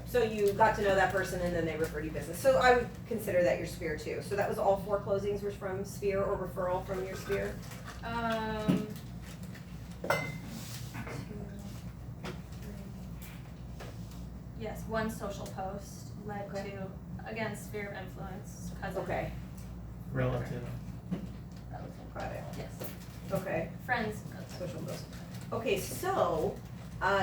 So you got to know that person and then they referred you business. So I would consider that your sphere too. So that was all 4 closings were from sphere or referral from your sphere? 2, 3. Yes, 1 social post led Okay. to, again, sphere of influence, cousin. Okay, Relative. That was it. got it. Yes, Okay, friends. social post. Okay, so,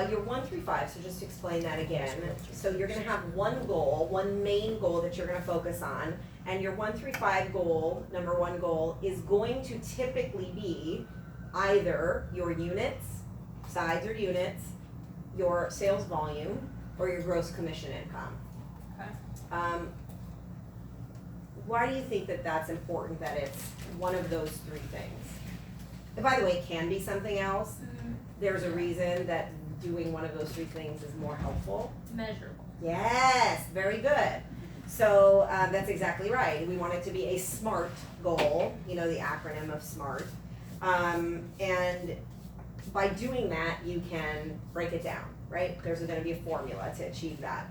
you're 1 through 5, so just explain that again. So you're gonna have one goal, one main goal that you're gonna focus on, and your 1 through 5 goal, number 1 goal, is going to typically be either your units, sides or units, your sales volume, or your gross commission income. Okay. Why do you think that that's important, that it's one of those 3 things? And by the way, it can be something else. There's a reason that doing one of those 3 things is more helpful. Measurable. Yes, very good. So that's exactly right. We want it to be a SMART goal, you know, the acronym of SMART. And by doing that, you can break it down, right? There's gonna be a formula to achieve that.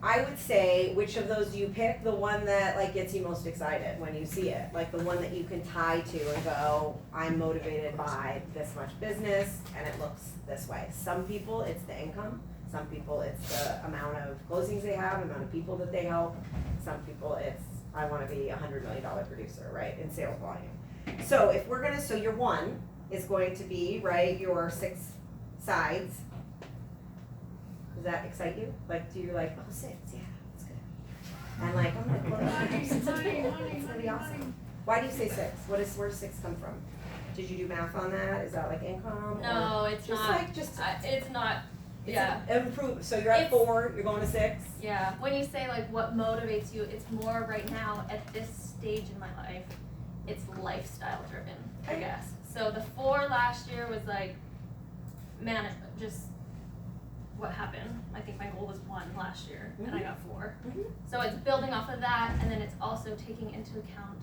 I would say, which of those do you pick? The one that like gets you most excited when you see it, like the one that you can tie to and go, I'm motivated by this much business and it looks this way. Some people, it's the income. Some people, it's the amount of closings they have, amount of people that they help. Some people, it's, I wanna be a $100 million producer, right, in sales volume. So if we're gonna, so your 1 is going to be, right, your 6 sides. Does that excite you? Like, do you like, oh, 6, yeah, that's good. And like, I'm like, well, it's gonna be awesome. Why do you say 6? Where does 6 come from? Did you do math on that? Is that like income? No, or it's just not. like, just, It's not. it's Yeah. improve, so you're at It's- 4, you're going to 6? Yeah. When you say like what motivates you, it's more right now at this stage in my life. It's lifestyle driven, I Okay. guess. So the 4 last year was like, man, just what happened. I think my goal was 1 last year, and I got 4. Mhm. So it's building off of that, and then it's also taking into account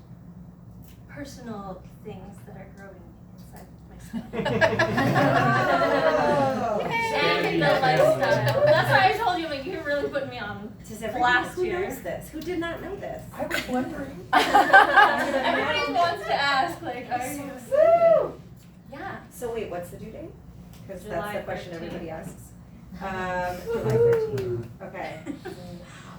personal things that are growing inside myself. Oh. And the lifestyle. That's why I told you, like, you're really putting me on Does everybody, blast who here. knows this? Who did not know this? I was wondering. Everybody wants to ask, like, are you? Woo! Yeah. So wait, what's the due date? Because that's July the question 13th. everybody asks. July 13th, okay.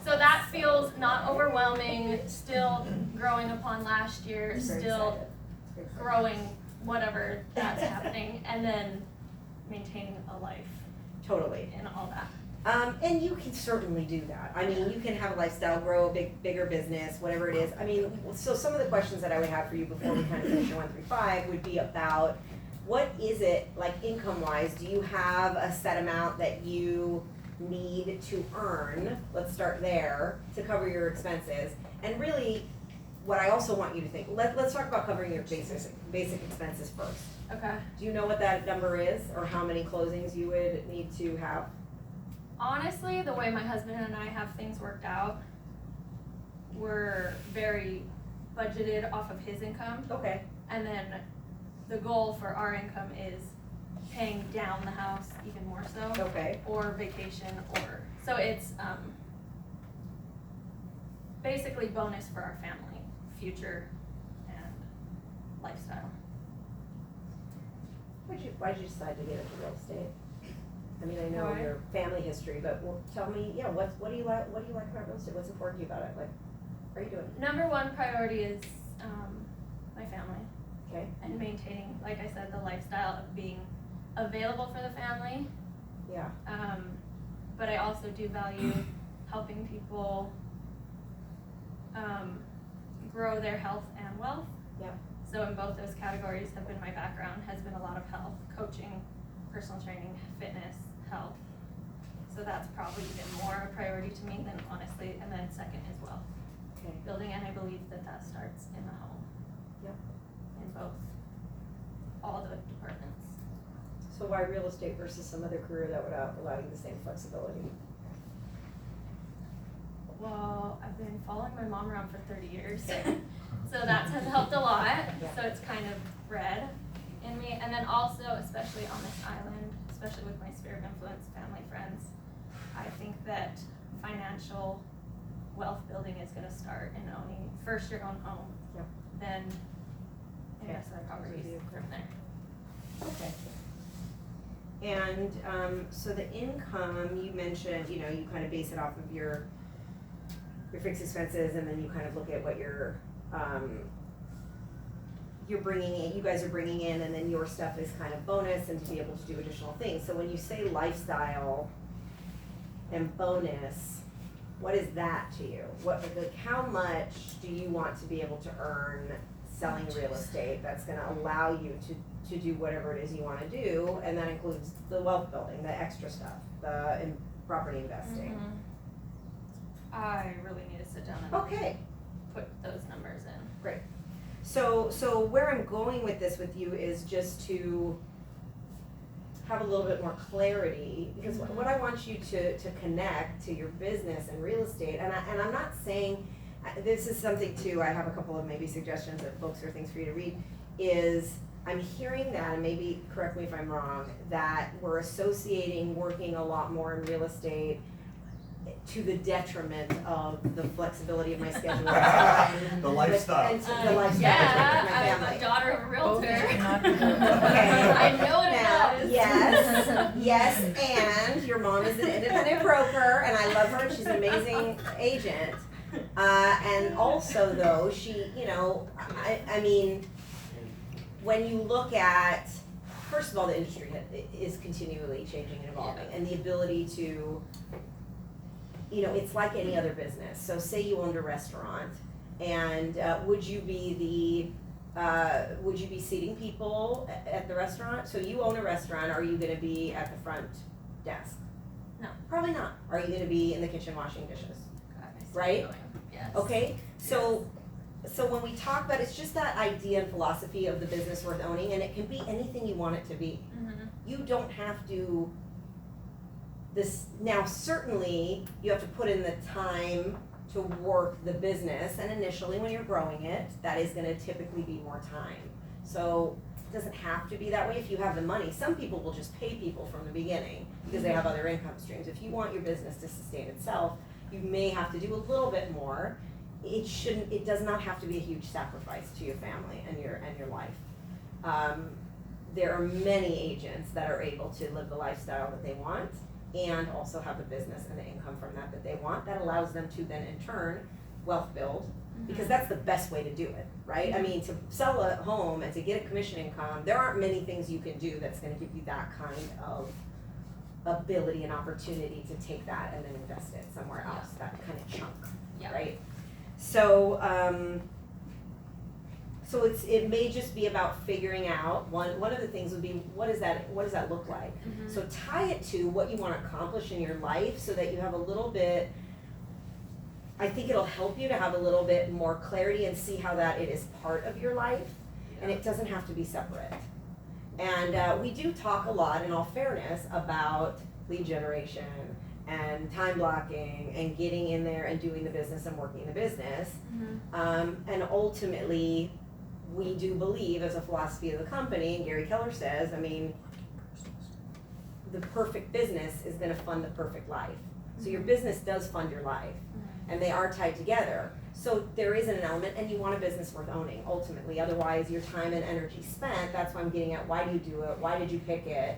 So that feels not overwhelming, still growing upon last year, Very still excited. Very excited. growing whatever that's happening, and then maintaining a life Totally. and all that. And you can certainly do that. I mean, you can have a lifestyle, grow a bigger business, whatever it is. I mean, so some of the questions that I would have for you before we kind of finish your 1 through 5 would be about what is it, like income-wise, do you have a set amount that you need to earn, let's start there, to cover your expenses? And really, what I also want you to think, let's talk about covering your basic expenses first. Okay. Do you know what that number is, or how many closings you would need to have? Honestly, the way my husband and I have things worked out, we're very budgeted off of his income, Okay, and then the goal for our income is paying down the house even more so, okay, or vacation, or, so it's, basically bonus for our family, future and lifestyle. why'd you decide to get into real estate? I mean, I know Why? your family history, but tell me, yeah, what do you like about real estate? What's important to you about it? Like, what are you doing? Number 1 priority is, my family. Okay, And maintaining, like I said, the lifestyle of being available for the family. yeah, But I also do value helping people grow their health and wealth. Yep. So in both those categories have been my background, has been a lot of health, coaching, personal training, fitness, health. So that's probably even more a priority to me than honestly, and then second is wealth okay, building, and I believe that that starts in the home. Yep. In both, all the departments. so why real estate versus some other career that would allow you the same flexibility? Well, I've been following my mom around for 30 years, so that has helped a lot. Yeah. So it's kind of bred in me, and then also, especially on this island, especially with my sphere of influence, family, friends, I think that real wealth building is gonna start in owning first your own home. Yep. Then Okay. invest in properties from there. Okay. And, so the income, you mentioned, you know, you kind of base it off of your fixed expenses, and then you kind of look at what you're bringing in, you guys are bringing in, and then your stuff is kind of bonus and to be able to do additional things. So when you say lifestyle and bonus, what is that to you? What, like, how much do you want to be able to earn selling real estate that's gonna allow you to do whatever it is you wanna do, and that includes the wealth building, the extra stuff, the property investing? I really need to sit down and Okay, put those numbers in. great. So where I'm going with this with you is just to have a little bit more clarity, because what I want you to connect to your business and real estate, and I'm not saying, this is something too, I have a couple of maybe suggestions of books or things for you to read, is I'm hearing that, and maybe correct me if I'm wrong, that we're associating working a lot more in real estate to the detriment of the flexibility of my schedule. The lifestyle. And to the lifestyle of my Yeah, I'm family. a daughter of a realtor. Okay. I know what Now, it does. yes, and your mom is an independent broker, and I love her, she's an amazing agent. And also though, she, you know, I mean, when you look at, first of all, the industry is continually changing and evolving, and the ability to, you know, it's like any other business. So say you owned a restaurant, and would you be seating people at the restaurant? So you own a restaurant, are you gonna be at the front desk? No. Probably not. Are you gonna be in the kitchen washing dishes? God, I see Right? what you're going. Yes. Okay, so when we talk about, it's just that idea and philosophy of the business worth owning, and it can be anything you want it to be. Mhm. You don't have to, this, now certainly, you have to put in the time to work the business, and initially when you're growing it, that is gonna typically be more time. So, it doesn't have to be that way if you have the money. Some people will just pay people from the beginning, because they have other income streams. If you want your business to sustain itself, you may have to do a little bit more. It does not have to be a huge sacrifice to your family and your life. There are many agents that are able to live the lifestyle that they want, and also have the business and the income from that they want, that allows them to then in turn wealth build, because that's the best way to do it, right? I mean, to sell a home and to get a commission income, there aren't many things you can do that's gonna give you that kind of ability and opportunity to take that and then invest it somewhere else, that kind of chunk, Yeah. right? So, so it may just be about figuring out, one of the things would be, what does that look like? Mhm. So tie it to what you wanna accomplish in your life, so that you have a little bit, I think it'll help you to have a little bit more clarity and see how that it is part of your life, and it doesn't have to be separate. And we do talk a lot, in all fairness, about lead generation and time blocking and getting in there and doing the business and working the business. Mhm. And ultimately, we do believe, as a philosophy of the company, and Gary Keller says, I mean, the perfect business is gonna fund the perfect life. So your business does fund your life, and they are tied together. So there is an element, and you want a business worth owning ultimately, otherwise your time and energy spent, that's why I'm getting at, why do you do it, why did you pick it,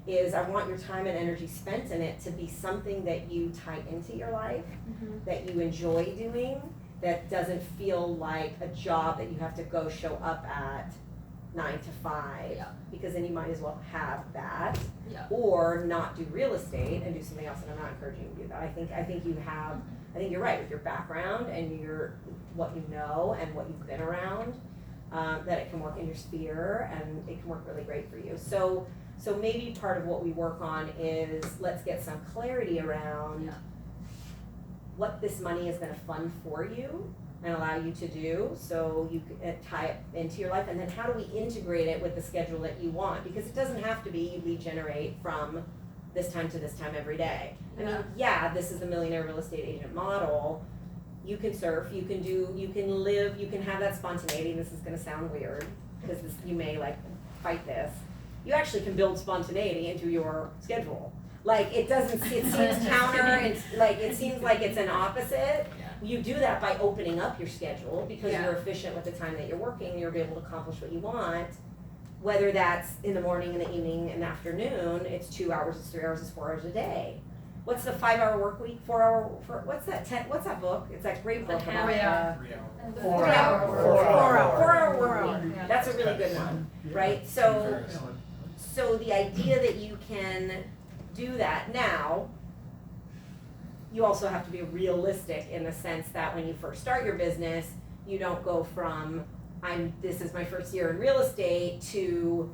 is I want your time and energy spent in it to be something that you tie into your life, Mhm. that you enjoy doing, that doesn't feel like a job that you have to go show up at 9 to 5. Yeah. Because then you might as well have that, Yeah. or not do real estate and do something else, and I'm not encouraging you to do that. I think you have, I think you're right, with your background and what you know and what you've been around, that it can work in your sphere, and it can work really great for you. So maybe part of what we work on is, let's get some clarity around Yeah. what this money is gonna fund for you and allow you to do, so you can tie it into your life, and then how do we integrate it with the schedule that you want? Because it doesn't have to be you lead generate from this time to this time every day. I mean, yeah, this is the millionaire real estate agent model. You can surf, you can live, you can have that spontaneity, and this is gonna sound weird, because you may fight this. You actually can build spontaneity into your schedule. Like, it doesn't, it seems counter, it's like, it seems like it's an opposite. Yeah. You do that by opening up your schedule, because Yeah. you're efficient with the time that you're working, you're able to accomplish what you want. Whether that's in the morning, in the evening, in the afternoon, it's 2 hours, it's 3 hours, it's 4 hours a day. What's the 5-hour work week, 4 hour, what's that book? It's that great book The about, Hammer. 3 hours. And the 4 hour- hour. 4-hour work hour. week. Yeah. That's a really good one, right? So the idea that you can do that now, you also have to be realistic in the sense that when you first start your business, you don't go from, this is my first year in real estate, to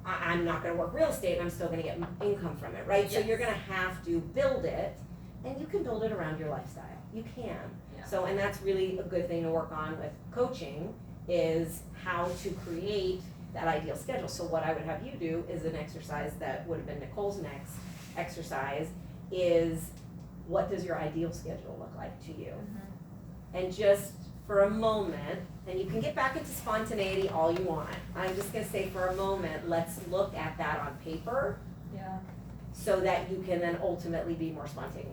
I'm not gonna work real estate and I'm still gonna get income from it, right? So Yes. you're gonna have to build it, and you can build it around your lifestyle, you can. Yeah. So, and that's really a good thing to work on with coaching, is how to create that ideal schedule. So what I would have you do is an exercise that would have been Nicole's next exercise, is what does your ideal schedule look like to you? And just for a moment, and you can get back into spontaneity all you want. I'm just gonna say for a moment, let's look at that on paper Yeah. so that you can then ultimately be more spontaneous.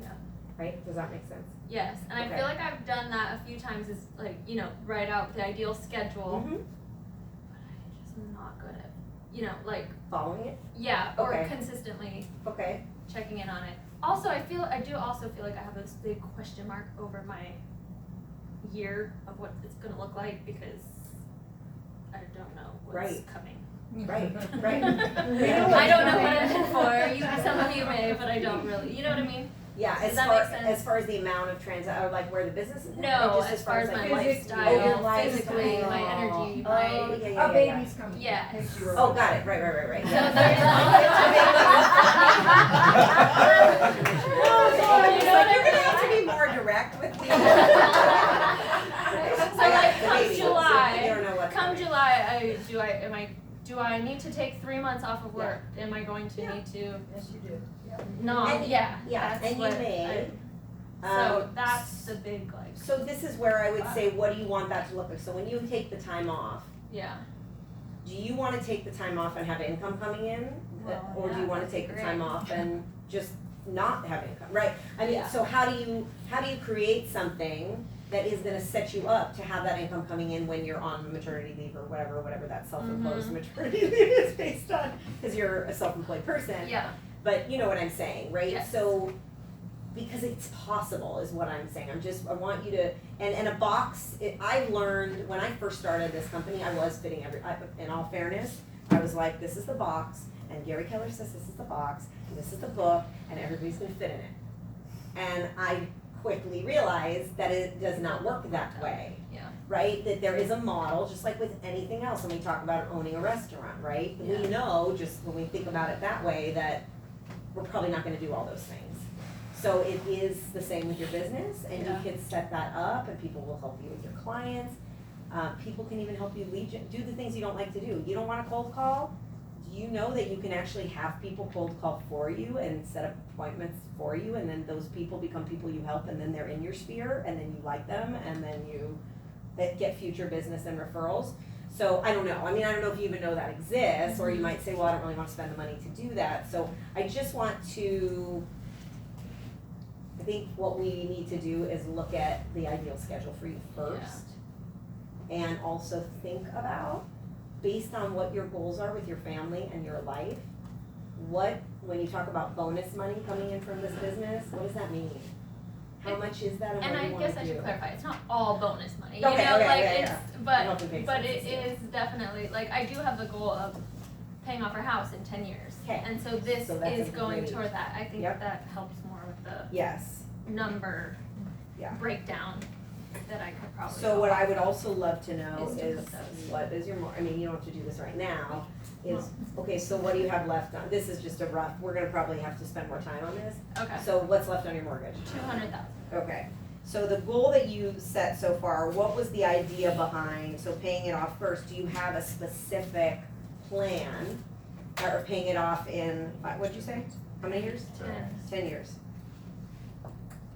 Yeah. Right? Does that make sense? Yes, and Okay. I feel like I've done that a few times, is like, write out the ideal schedule, Mm-hmm. but I just am not good at, like, Following it? yeah, or Okay. consistently Okay. checking in on it. Also, I do also feel like I have this big question mark over my year of what it's gonna look like, because I don't know what's Right. coming. Right, right. I don't know what I'm in for. Some of you may, but I don't really. You know what I mean? Yeah, Does as that far, make sense? as far as the amount of or like where the business is? No, Or just as far as like my lifestyle? lifestyle, Oh, your physically, lifestyle. my energy, Oh, my. yeah, yeah, A yeah, baby's coming. Yeah. Takes you Oh, got it, right. So Yeah. there's Oh, it's like, you're gonna have to be more direct with me. So like The come baby, so July, you don't know what's come coming. July, do I need to take 3 months off of work? Am I going to need to Yes, you do. not? And- Yeah. Yeah, that's and you what may. so um, that's the big like. So this is where I would say, what do you want that to look like? So when you take the time off, Yeah. do you wanna take the time off and have income coming in? Well, Or do yeah, you wanna that'd take be the time great. off and just not have income, right? I mean, Yeah. so how do you create something that is gonna set you up to have that income coming in when you're on maternity leave or whatever that self-imposed Mhm. maternity leave is based on, cause you're a self-employed person. Yeah. But you know what I'm saying, right? Yes. So, because it's possible is what I'm saying. I want you to, and a box, I learned, when I first started this company, I was fitting in all fairness, I was like, this is the box, and Gary Keller says this is the box, and this is the book, and everybody's gonna fit in it. And I quickly realized that it does not work that way. Yeah. Right, that there is a model, just like with anything else, when we talk about owning a restaurant, right? Yeah. We know, just when we think about it that way, that we're probably not gonna do all those things. So it is the same with your business, and you Yeah. can set that up, and people will help you with your clients. People can even help you do the things you don't like to do. You don't wanna cold call? Do you know that you can actually have people cold call for you and set up appointments for you, and then those people become people you help, and then they're in your sphere, and then you like them, and then you get future business and referrals? So I don't know, I don't know if you even know that exists, or you might say, well, I don't really wanna spend the money to do that. So I just want to, I think what we need to do is look at the ideal schedule for you first. And also think about, based on what your goals are with your family and your life, when you talk about bonus money coming in from this business, what does that mean? How much is that, and And what do I you wanna do? guess I should clarify, it's not all bonus money, Okay, okay, like yeah, it's, I don't think it makes but sense, it yeah. is definitely, like, I do have the goal of paying off our house in 10 years. 'Kay. And so this So that's is a going great- toward that, I think Yep. that helps more with the Yes. number Yeah. breakdown that I could probably. So go what I off would of. also love to know Is to is, put those. what is your you don't have to do this right now, okay, so what do you have left on, this is just a rough, we're gonna probably have to spend more time on this. Okay, So what's left on your mortgage? 200,000. Okay, so the goal that you set so far, what was the idea behind, so paying it off first, do you have a specific plan? Or paying it off in, what'd you say, how many years? 10 years.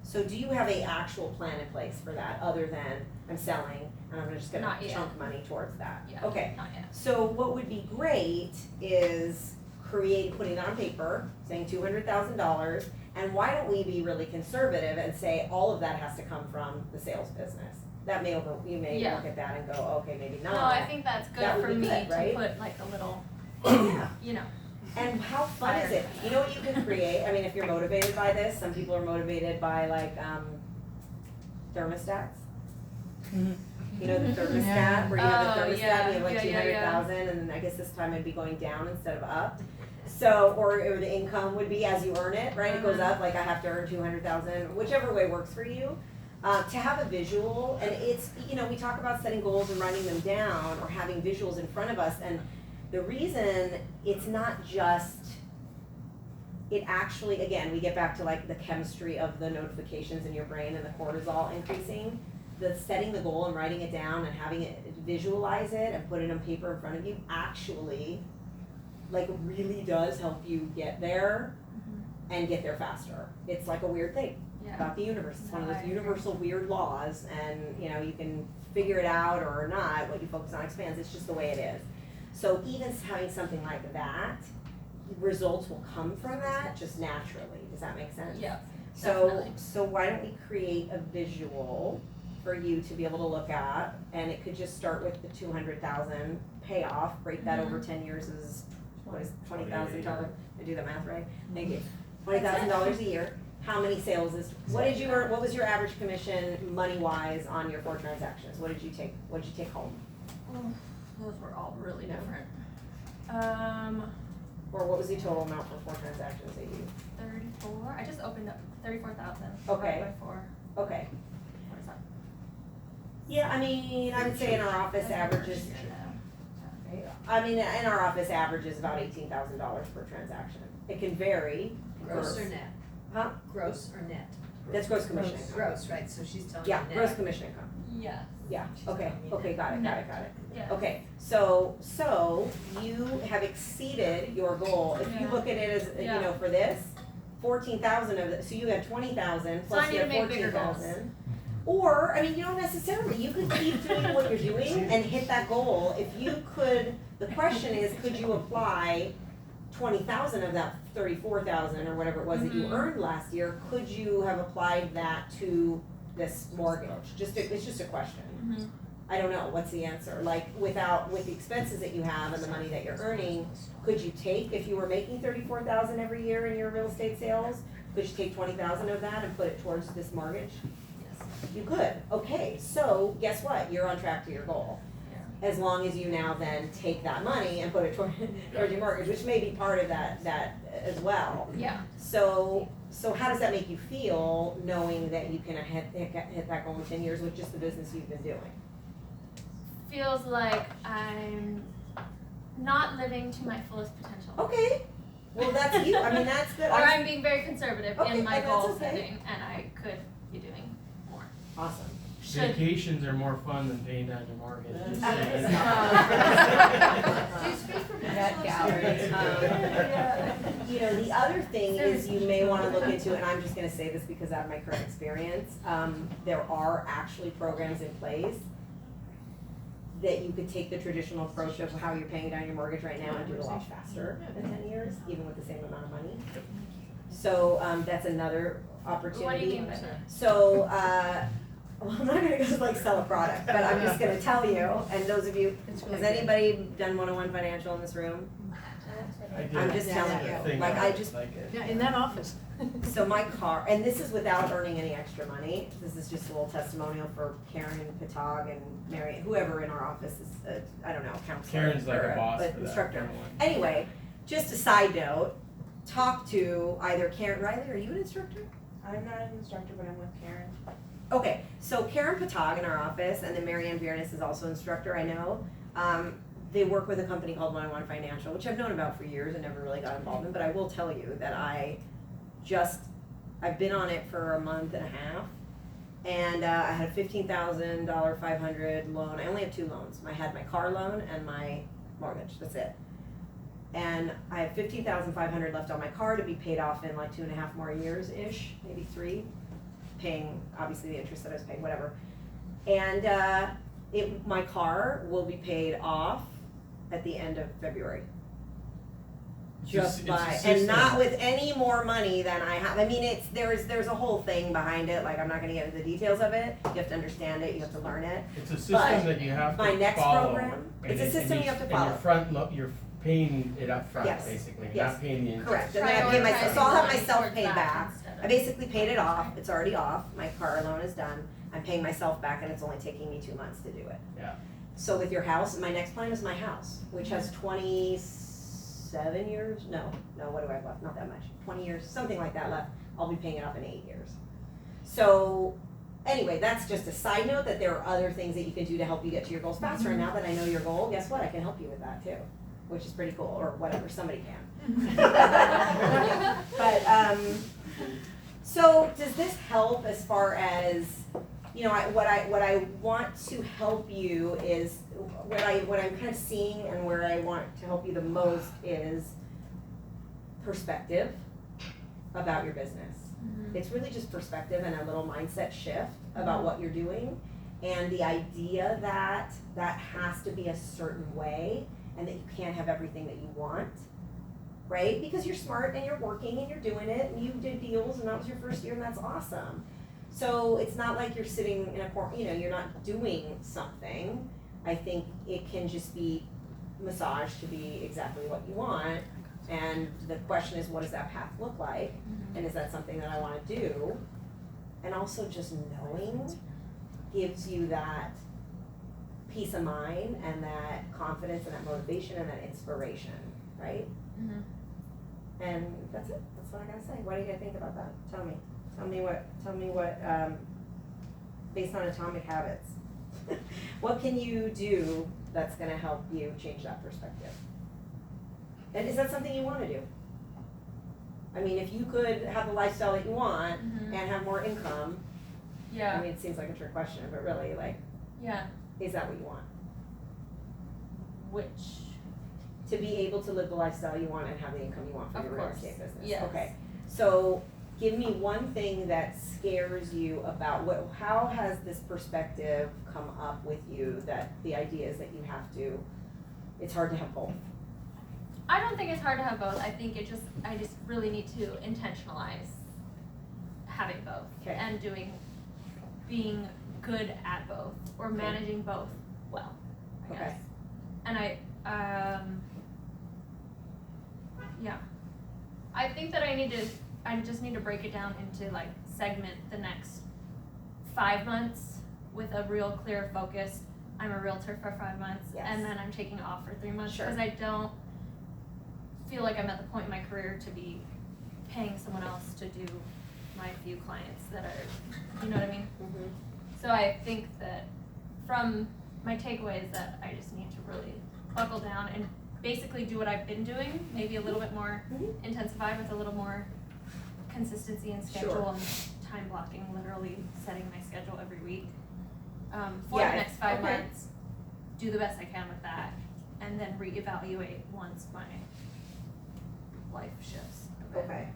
So do you have a actual plan in place for that, other than I'm selling, and I'm just gonna Not yet. chunk money towards that? Yeah, Okay, not yet. so what would be great is, putting that on paper, saying $200,000, and why don't we be really conservative and say all of that has to come from the sales business? That may you may Yeah. look at that and go, okay, maybe not. No, I think that's good That would for be me good, right? to put like a little, Yeah. you know. And how fun is it? You know what you can create? I mean, if you're motivated by this, some people are motivated by like thermostats. You know the thermostat, Yeah. where you have a Oh, thermostat, yeah, you have like yeah, yeah, 200,000, and then I guess this time it'd be going down instead of up. So, or the income would be as you earn it, right? It goes up, like I have to earn 200,000, whichever way works for you. To have a visual, and it's, you know, we talk about setting goals and writing them down, or having visuals in front of us, and the reason it's not just, it actually, again, we get back to like the chemistry of the notifications in your brain and the cortisol increasing. The setting the goal and writing it down and having it visualize it and put it on paper in front of you actually like really does help you get there and get there faster. It's like a weird thing Yeah. about the universe. It's one of No, I those agree. universal weird laws, and you know, you can figure it out or not. What you focus on expands. It's just the way it is. So even having something like that, results will come from that just naturally. Does that make sense? Yeah. So, Definitely. so why don't we create a visual for you to be able to look at, and it could just start with the 200,000 payoff, break that over 10 years is, what is $20,000, I do the math right? Thank you. $20,000 a year, how many sales is, what was your average commission money-wise on your 4 transactions? What did you take home? Those were all really No. different. Or what was the total amount for 4 transactions that you, 34. I just opened up 34,000. Okay. By 4. okay. What is that? Yeah, I mean, I would say in our office averages, I mean, in our office averages about $18,000 per transaction. It can vary. Gross or net? Huh? Gross or net? That's gross commission income. Gross, right, so she's telling me Yeah, net. gross commission income. Yeah. Yeah, She's okay, telling me okay, got it. Yeah. Okay, so you have exceeded your goal. If you Yeah. look at it as, you Yeah. know, for this, 14,000 of it, so you had 20,000 So I plus need you to had make bigger 14,000. Or, I mean, you don't necessarily, you could keep doing what you're doing and hit that goal. If you could, the question is, could you apply 20,000 of that 34,000 or whatever it was that you Mhm. earned last year? Could you have applied that to this mortgage? It's just a question. Mm-hmm. I don't know, what's the answer? Like, with the expenses that you have and the money that you're earning, could you take, if you were making 34,000 every year in your real estate sales, could you take 20,000 of that and put it towards this mortgage? Yes. You could, okay, so guess what? You're on track to your goal. Yeah. As long as you now then take that money and put it towards your mortgage, which may be part of that as well. Yeah. So how does that make you feel, knowing that you can hit that goal in 10 years with just the business you've been doing? Feels like I'm not living to my fullest potential. Okay, well, that's you, I mean, that's good. Or I'm being very conservative Okay, in my and that's goal okay. setting, and I could be doing more. Awesome. Should. Vacations are more fun than paying down your mortgage. Just Uh, saying. Do you speak from That personal gallery. experience? You know, the other thing is you may wanna look into, and I'm just gonna say this because out of my current experience, there are actually programs in place that you could take the traditional approach of how you're paying down your mortgage right now and do it a lot faster than 10 years, even with the same amount of money. So, that's another opportunity. What do you mean by that? So, well, I'm not gonna just like sell a product, but I'm just gonna tell you, and those of you, It's really has good. anybody done 101 financial in this room? I did I'm just a telling you, thing like on I it, just, like it. Yeah, in that office. so my car, and this is without earning any extra money, this is just a little testimonial for Karen Patag and Mary, whoever in our office is, I don't know, counselor. Karen's like or a boss but for that instructor. kind of one. Anyway, just a side note, talk to either Karen, Riley, are you an instructor? I'm not an instructor, but I'm with Karen. Okay, so Karen Patag in our office, and then Mary Ann Biernes is also an instructor, I know. They work with a company called 101 Financial, which I've known about for years and never really got involved in, but I will tell you that I've been on it for a month and a half, and I had a $15,000 500 loan. I only have 2 loans. I had my car loan and my mortgage, that's it. And I have $15,500 left on my car to be paid off in like 2.5 more years-ish, maybe 3, paying, obviously the interest that I was paying, whatever. And my car will be paid off at the end of February. just it's a by, and system. not with any more money than I have. I mean, there's a whole thing behind it, like, I'm not gonna get into the details of it. You have to understand it, you have to learn it. It's a system But that you have my to next follow. program, and it's a it- system and you have to And follow. you're paying it up front, Yes. basically, you're Yes. not paying the interest. Correct, and then I pay myself, so I'll have myself Towards paid that back. instead of- I basically paid it off, it's already off, my car loan is done, I'm paying myself back and it's only taking me 2 months to do it. Yeah. So with your house, my next plan is my house, which has 27 years, no, what do I have left, not that much, 20 years, something like that left, I'll be paying it off in 8 years. So, anyway, that's just a side note that there are other things that you can do to help you get to your goals faster, and now that I know your goal, guess what, I can help you with that too, which is pretty cool, or whatever, somebody can. But, so does this help as far as, you know, what I want to help you is, what I'm kind of seeing and where I want to help you the most is perspective about your business. Mhm. It's really just perspective and a little mindset shift about what you're doing, and the idea that that has to be a certain way and that you can't have everything that you want, right? Because you're smart and you're working and you're doing it and you did deals and that was your first year and that's awesome. So it's not like you're sitting in a corner, you know, you're not doing something. I think it can just be massaged to be exactly what you want. And the question is, what does that path look like? Mhm. And is that something that I wanna do? And also just knowing gives you that peace of mind and that confidence and that motivation and that inspiration, right? Mhm. And that's it, that's what I gotta say. What do you guys think about that? Tell me what, based on Atomic Habits, what can you do that's gonna help you change that perspective? And is that something you wanna do? I mean, if you could have the lifestyle that you want Mhm. and have more income, I Yeah, mean, it seems like a trick question, but really, like, yeah, is that what you want? which, To be able to live the lifestyle you want and have the income you want for Of your real course, estate business? yes. Okay, so give me one thing that scares you about how has this perspective come up with you, that the idea is that you have to, it's hard to have both? I don't think it's hard to have both, I think I just really need to intentionalize having both. Okay. And being good at both, or Okay. managing both well, I Okay. guess. And yeah. I think that I just need to break it down into like segment the next 5 months with a real clear focus. I'm a realtor for 5 months, Yes. and then I'm taking off for 3 months, Sure. because I don't feel like I'm at the point in my career to be paying someone else to do my few clients that are, you know what I mean? Mm-hmm. So I think that from my takeaway is that I just need to really buckle down and basically do what I've been doing, maybe a little bit more Mhm. intensified with a little more consistency and schedule Sure. and time blocking, literally setting my schedule every week. For Yeah, the next 5 okay. months, do the best I can with that, and then reevaluate once my life shifts a bit. Okay.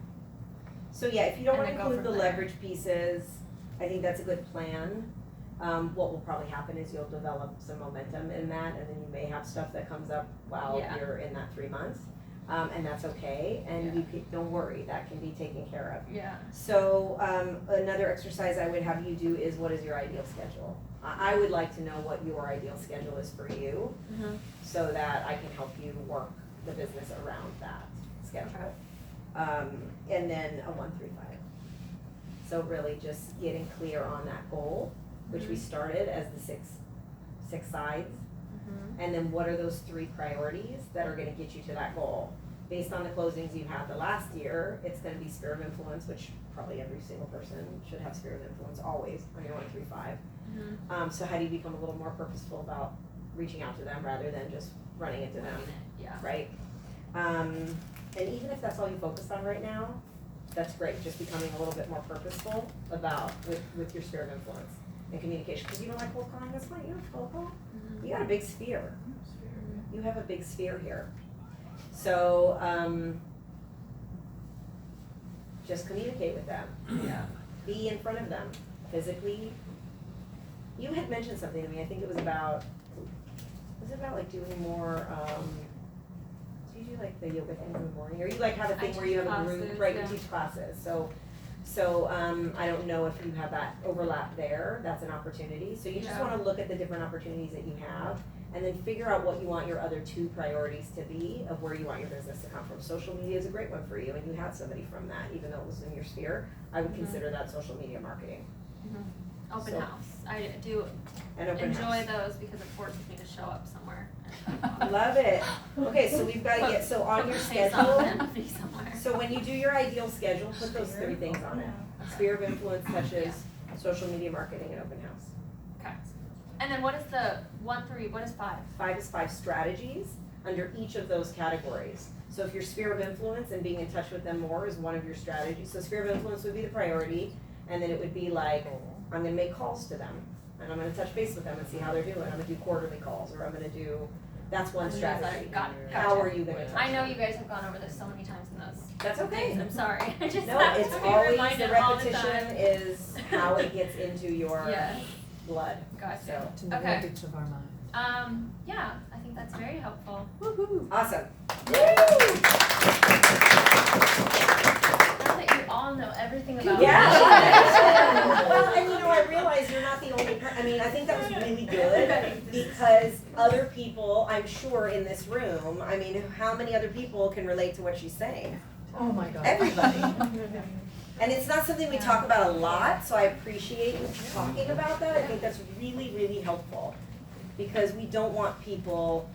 So yeah, if you don't And wanna then go include the from there. leverage pieces, I think that's a good plan. What will probably happen is you'll develop some momentum in that, and then you may have stuff that comes up while Yeah. you're in that 3 months. And that's okay, and you can, don't worry, that can be taken care of. Yeah. So, another exercise I would have you do is, what is your ideal schedule? I would like to know what your ideal schedule is for you, Mhm. so that I can help you work the business around that schedule. And then a 1-3-5. So really just getting clear on that goal, which we Mhm. started as the six sides. Mhm. And then what are those 3 priorities that are gonna get you to that goal? Based on the closings you had the last year, it's gonna be sphere of influence, which probably every single person should have sphere of influence always on your 1-3-5. Mhm. So how do you become a little more purposeful about reaching out to them rather than just running into them, Yeah. right? And even if that's all you focus on right now, that's great, just becoming a little bit more purposeful about, with your sphere of influence and communication, cause you don't like cold calling, that's fine, you don't have to cold call. Mhm. You got a big sphere. You have a big sphere here. So, just communicate with them. Yeah. Be in front of them physically. You had mentioned something to me, I think it was about like doing more, did you do like the yoga thing in the morning? Or you like have a thing I where you teach have a group, classes, right, yeah. you teach classes, so I don't know if you have that overlap there, that's an opportunity. So you just Yeah. wanna look at the different opportunities that you have, and then figure out what you want your other 2 priorities to be of where you want your business to come from. Social media is a great one for you, and you have somebody from that, even though it was in your sphere. I would Mhm. consider that social media marketing. Open So- house. I do And open enjoy house. those because it forces me to show up somewhere. Love it. Okay, so we've gotta get, so on your schedule, Be somewhere. so when you do your ideal schedule, put those 3 things on it. Sphere of influence touches social media marketing and open house. Okay. And then what is the 1, 3, what is 5? 5 is 5 strategies under each of those categories. So if your sphere of influence and being in touch with them more is one of your strategies, so sphere of influence would be the priority, and then it would be like, I'm gonna make calls to them, and I'm gonna touch base with them and see how they're doing. I'm gonna do quarterly calls, or I'm gonna do, that's one strategy. Got it. How Gotcha. are you gonna touch I know them? you guys have gone over this so many times in those. That's okay. things. I'm sorry. I just No, have it's to be always, the reminded all the repetition time. is how it gets into your Yes. blood, Gotcha. so. To the Okay. nuggets of our mind. Yeah, I think that's very helpful. Awesome. Now that you all know everything about Yeah. Well, and you know, I realize you're not the only I mean, I think that was really good because other people, I'm sure in this room, I mean, how many other people can relate to what she's saying? Oh my God. Everybody. And it's not something we talk about a lot, so I appreciate you talking about that. I think that's really, really helpful. Because we don't want people,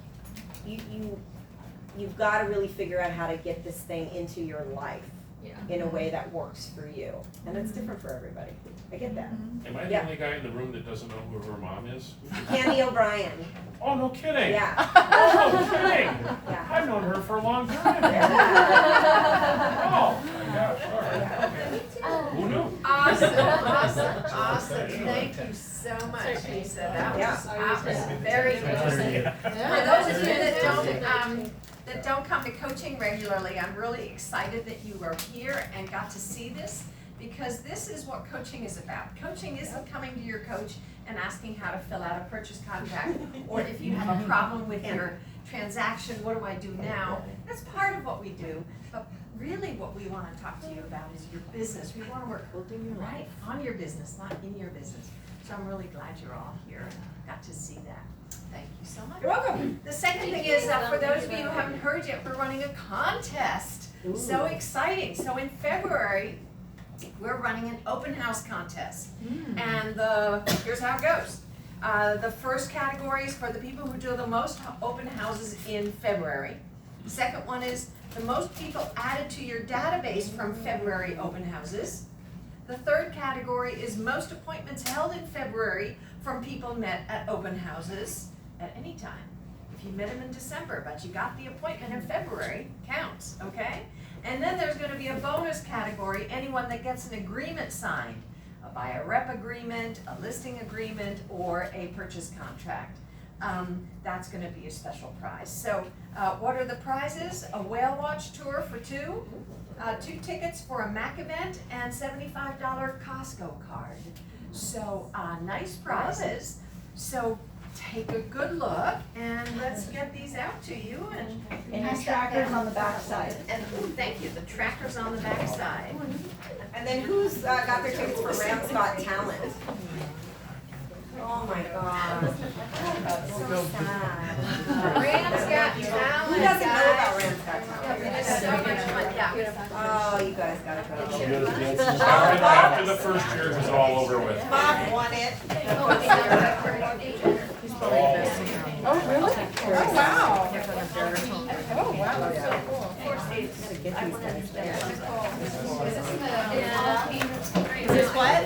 you've gotta really figure out how to get this thing into your life Yeah. in a way that works for you. And it's different for everybody. I get that. Am I the Yeah. only guy in the room that doesn't know who her mom is? Candy O'Brien, Oh, no kidding! yeah. Oh, no kidding! Yeah. I've known her for a long time. Yeah. Oh, my gosh, all right. Who knew? Awesome, awesome, Okay. awesome. Thank you so much, Lisa. That Yeah. was very interesting. For those of you that don't come to coaching regularly, I'm really excited that you are here and got to see this, because this is what coaching is about. Coaching isn't coming to your coach and asking how to fill out a purchase contract, or if you have a problem with your transaction, what do I do now? That's part of what we do, but really what we want to talk to you about is your business. We want to work right on your business, not in your business. So I'm really glad you're all here and got to see that. Thank you so much. You're welcome. The second thing is, for those of you who haven't heard yet, we're running a contest. So exciting. So in February, we're running an open house contest. And here's how it goes. The first category is for the people who do the most open houses in February. The second one is the most people added to your database from February open houses. The third category is most appointments held in February from people met at open houses at any time. If you met them in December, but you got the appointment in February, counts, okay? And then there's gonna be a bonus category, anyone that gets an agreement signed, a buyer rep agreement, a listing agreement, or a purchase contract. That's gonna be a special prize. So, what are the prizes? A whale watch tour for 2, 2 tickets for a MAC event, and $75 Costco card. So, nice prizes. So, take a good look, and let's get these out to you, and your trackers on the back side. And thank you, the tracker's on the back side. And then who's got their tickets for Rams Got Talent? Oh my God. So sad. Rams Got Talent, Who doesn't know about guys. Rams Got Talent? It is so much fun, yeah. Oh, you guys gotta go. After the first year is all over with. Bob won it. Oh, really? Oh, wow. Oh, wow, that's so cool. Is this what?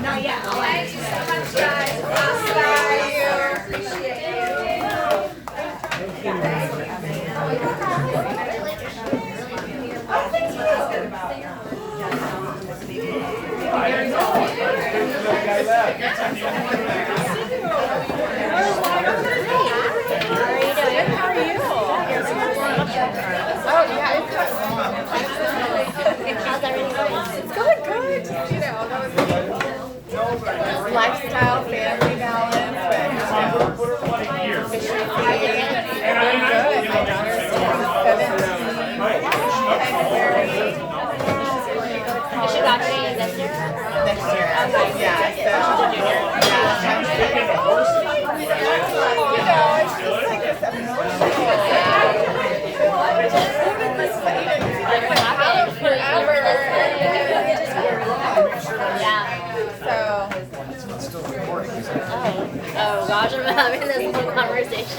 Not yet. Thank you so much, guys. Appreciate Oh, thank you. Oh, yeah, it's good. How's everything going? It's going good. You know, that was this year. Yeah, Oh gosh, I'm having this whole conversation.